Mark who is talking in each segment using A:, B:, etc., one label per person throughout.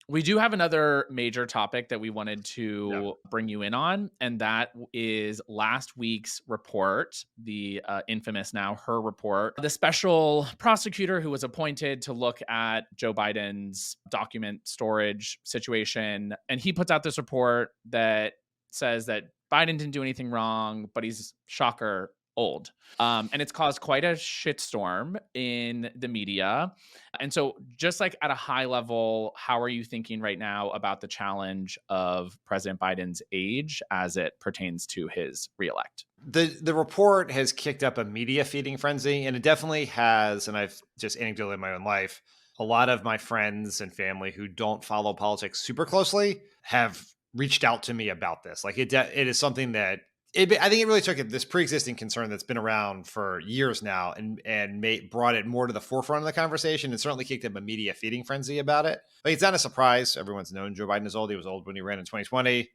A: We do have another major topic that we wanted
B: Yeah.
A: to bring you in on, and that is last week's report, the infamous now Hur report. The special prosecutor who was appointed to look at Joe Biden's document storage situation, and he puts out this report that says that Biden didn't do anything wrong, but he's, shocker, old. And it's caused quite a shitstorm in the media. And so, just like at a high level, how are you thinking right now about the challenge of President Biden's age as it pertains to his reelect?
B: The report has kicked up a media feeding frenzy, and it definitely has. And I've just anecdotally in my own life, a lot of my friends and family who don't follow politics super closely have reached out to me about this. Like it is something that I think it really took this pre-existing concern that's been around for years now, and brought it more to the forefront of the conversation, and certainly kicked up a media feeding frenzy about it. Like it's not a surprise. Everyone's known Joe Biden is old. He was old when he ran in 2020.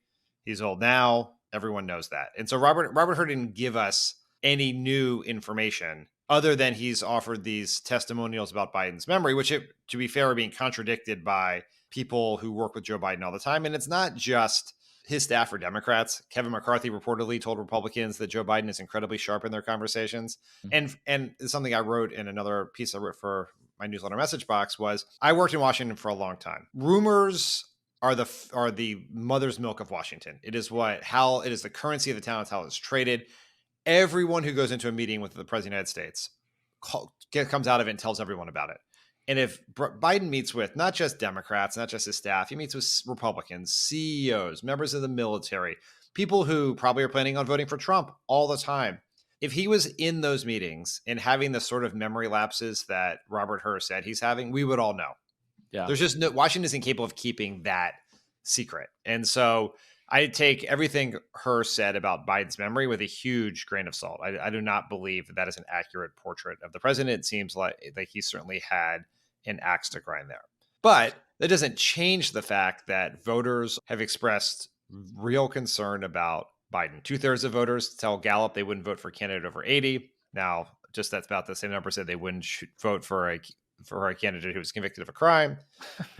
B: He's old now. Everyone knows that. And so Robert Hur didn't give us any new information other than he's offered these testimonials about Biden's memory, which, to be fair, are being contradicted by people who work with Joe Biden all the time. And it's not just his staff are Democrats. Kevin McCarthy reportedly told Republicans that Joe Biden is incredibly sharp in their conversations. And something I wrote in another piece I wrote for my newsletter message box was I worked in Washington for a long time. Rumors are the mother's milk of Washington. It is how it is the currency of the town. It's how it's traded. Everyone who goes into a meeting with the president of the United States comes out of it and tells everyone about it. And if Biden meets with not just Democrats, not just his staff, he meets with Republicans, CEOs, members of the military, people who probably are planning on voting for Trump all the time. If he was in those meetings and having the sort of memory lapses that Robert Hur said he's having, we would all know.
A: Yeah.
B: There's just Washington isn't capable of keeping that secret. And so I take everything Hur said about Biden's memory with a huge grain of salt. I do not believe that is an accurate portrait of the president. It seems like he certainly had an axe to grind there. But that doesn't change the fact that voters have expressed real concern about Biden. 2/3 of voters tell Gallup they wouldn't vote for a candidate over 80. Now, just that's about the same number said they wouldn't vote for a candidate who was convicted of a crime.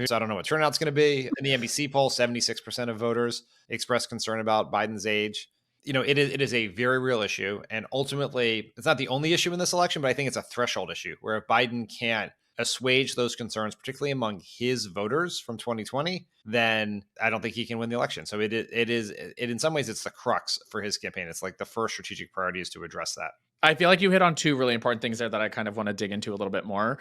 B: So I don't know what turnout's going to be. In the NBC poll, 76% of voters expressed concern about Biden's age. It is a very real issue. And ultimately, it's not the only issue in this election, but I think it's a threshold issue where if Biden can't assuage those concerns, particularly among his voters from 2020, then I don't think he can win the election. So it in some ways, it's the crux for his campaign. It's like the first strategic priority is to address that.
A: I feel like you hit on two really important things there that I kind of want to dig into a little bit more.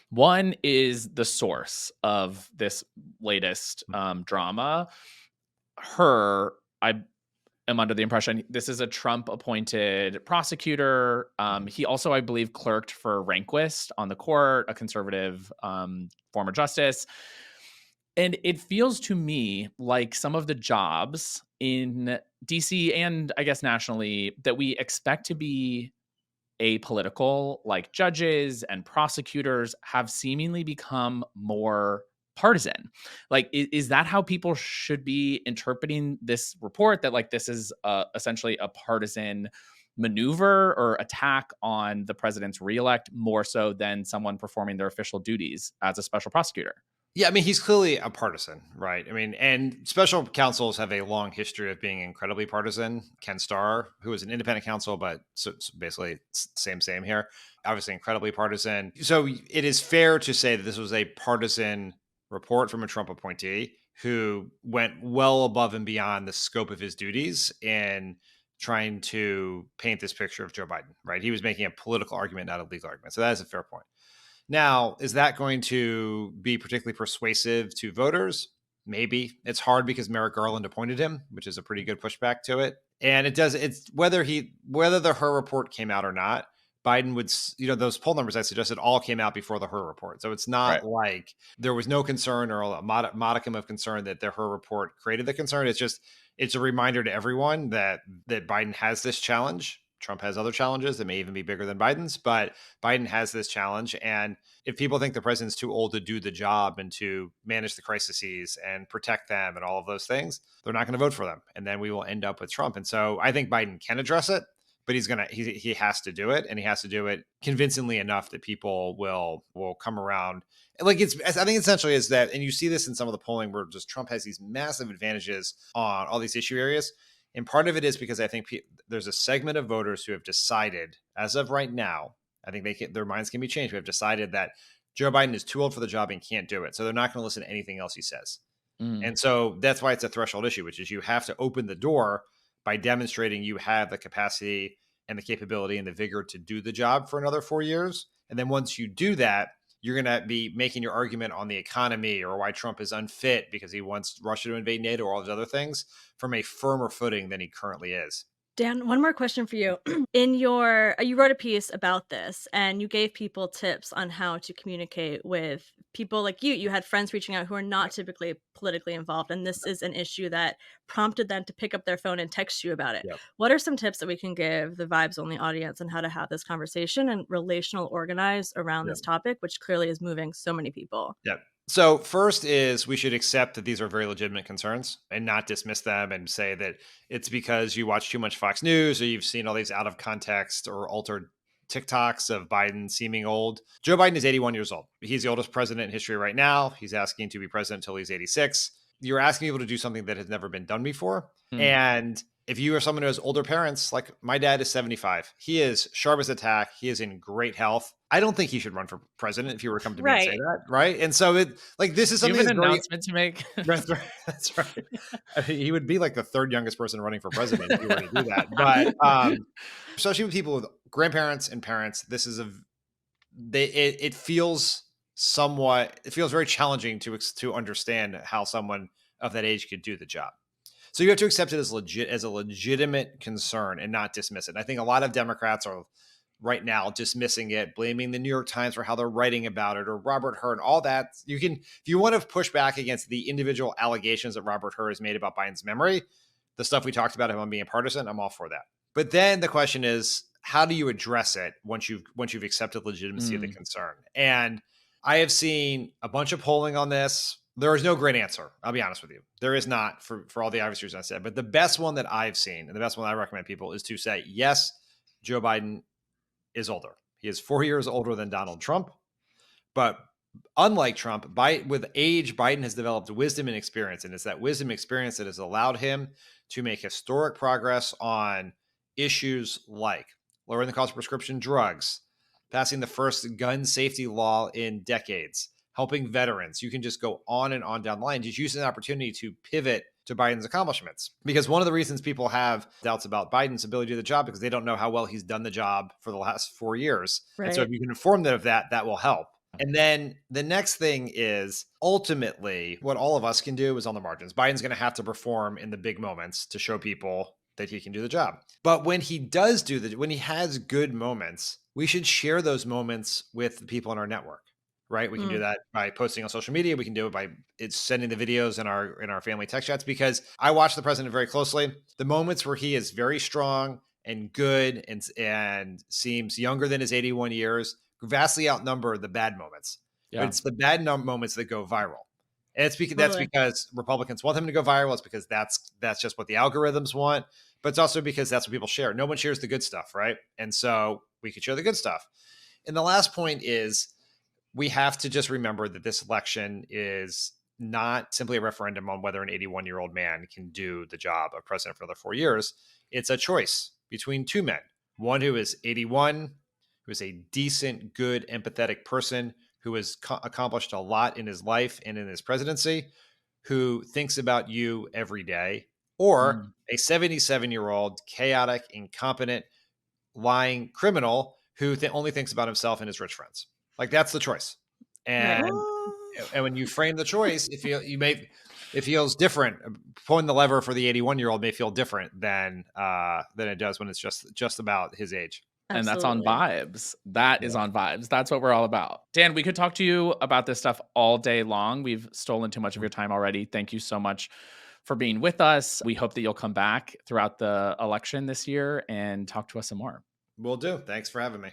A: One is the source of this latest drama. I am under the impression this is a Trump-appointed prosecutor. He also, I believe, clerked for Rehnquist on the court, a conservative former justice. And it feels to me like some of the jobs in DC and I guess nationally that we expect to be apolitical, like judges and prosecutors, have seemingly become more partisan. Like, is that how people should be interpreting this report? That like this is essentially a partisan maneuver or attack on the president's reelect more so than someone performing their official duties as a special prosecutor?
B: Yeah, I mean, he's clearly a partisan, right? I mean, and special counsels have a long history of being incredibly partisan. Ken Starr, who was an independent counsel, but so basically same here, obviously incredibly partisan. So it is fair to say that this was a partisan report from a Trump appointee who went well above and beyond the scope of his duties in trying to paint this picture of Joe Biden, right? He was making a political argument, not a legal argument. So that is a fair point. Now, is that going to be particularly persuasive to voters? Maybe. It's hard because Merrick Garland appointed him, which is a pretty good pushback to it. And it's whether the Hur report came out or not, Biden would, those poll numbers I suggested all came out before the Hur report. So it's not like there was no concern or a modicum of concern that the Hur report created the concern. It's a reminder to everyone that Biden has this challenge. Trump has other challenges that may even be bigger than Biden's, but Biden has this challenge. And if people think the president's too old to do the job and to manage the crises and protect them and all of those things, they're not going to vote for them. And then we will end up with Trump. And so I think Biden can address it, but he has to do it, and he has to do it convincingly enough that people will come around. Like I think essentially is that, and you see this in some of the polling where just Trump has these massive advantages on all these issue areas. And part of it is because I think there's a segment of voters who have decided, as of right now, I think their minds can be changed. We have decided that Joe Biden is too old for the job and can't do it. So they're not going to listen to anything else he says. And so that's why it's a threshold issue, which is you have to open the door by demonstrating you have the capacity and the capability and the vigor to do the job for another 4 years. And then once you do that, you're going to be making your argument on the economy or why Trump is unfit because he wants Russia to invade NATO or all those other things from a firmer footing than he currently is.
C: Dan, one more question for you. You wrote a piece about this and you gave people tips on how to communicate with people like you. You had friends reaching out who are not typically politically involved. And this is an issue that prompted them to pick up their phone and text you about it.
B: Yep.
C: What are some tips that we can give the Vibes Only audience on how to have this conversation and relational organize around this topic, which clearly is moving so many people?
B: Yep. So first is we should accept that these are very legitimate concerns and not dismiss them and say that it's because you watch too much Fox News or you've seen all these out of context or altered TikToks of Biden seeming old. Joe Biden is 81 years old. He's the oldest president in history right now. He's asking to be president until he's 86. You're asking people to do something that has never been done before. And if you are someone who has older parents, like my dad is 75, he is sharp as a tack. He is in great health. I don't think he should run for president if he were to come to me and say that, right? And so this is something.
A: You have an announcement to make.
B: That's right. That's right. I mean, he would be like the third youngest person running for president if he were to do that. But especially with people with grandparents and parents, it feels very challenging to understand how someone of that age could do the job. So you have to accept it as a legitimate concern and not dismiss it. And I think a lot of Democrats are right now dismissing it, blaming the New York Times for how they're writing about it, or Robert Hur and all that. If you want to push back against the individual allegations that Robert Hur has made about Biden's memory, the stuff we talked about him on being partisan, I'm all for that. But then the question is, how do you address it once you've accepted legitimacy of the concern? And I have seen a bunch of polling on this. There is no great answer. I'll be honest with you. There is not for all the obvious reasons I said. But the best one that I've seen and the best one I recommend people is to say, yes, Joe Biden is older. He is 4 years older than Donald Trump. But unlike Trump, with age, Biden has developed wisdom and experience. And it's that wisdom and experience that has allowed him to make historic progress on issues like lowering the cost of prescription drugs, passing the first gun safety law in decades, helping veterans. You can just go on and on down the line. Just use an opportunity to pivot to Biden's accomplishments. Because one of the reasons people have doubts about Biden's ability to do the job because they don't know how well he's done the job for the last 4 years. Right. And so if you can inform them of that, that will help. And then the next thing is ultimately what all of us can do is on the margins. Biden's going to have to perform in the big moments to show people that he can do the job. But when he does when he has good moments, we should share those moments with the people in our network. Right. We can do that by posting on social media. We can do it by sending the videos in our family text chats, because I watch the president very closely. The moments where he is very strong and good and seems younger than his 81 years vastly outnumber the bad moments. Yeah. But it's the bad moments that go viral. And that's because Republicans want them to go viral. It's because that's just what the algorithms want. But it's also because that's what people share. No one shares the good stuff, right? And so we could share the good stuff. And the last point is, we have to just remember that this election is not simply a referendum on whether an 81-year-old man can do the job of president for another 4 years. It's a choice between two men, one who is 81, who is a decent, good, empathetic person who has accomplished a lot in his life and in his presidency, who thinks about you every day, or a 77-year-old, chaotic, incompetent, lying criminal who only thinks about himself and his rich friends. Like, that's the choice. And when you frame the choice, it feels different. Pulling the lever for the 81-year-old may feel different than it does when it's just about his age.
A: Absolutely. And that's on Vibes. That is on Vibes. That's what we're all about. Dan, we could talk to you about this stuff all day long. We've stolen too much of your time already. Thank you so much for being with us. We hope that you'll come back throughout the election this year and talk to us some more.
B: Will do. Thanks for having me.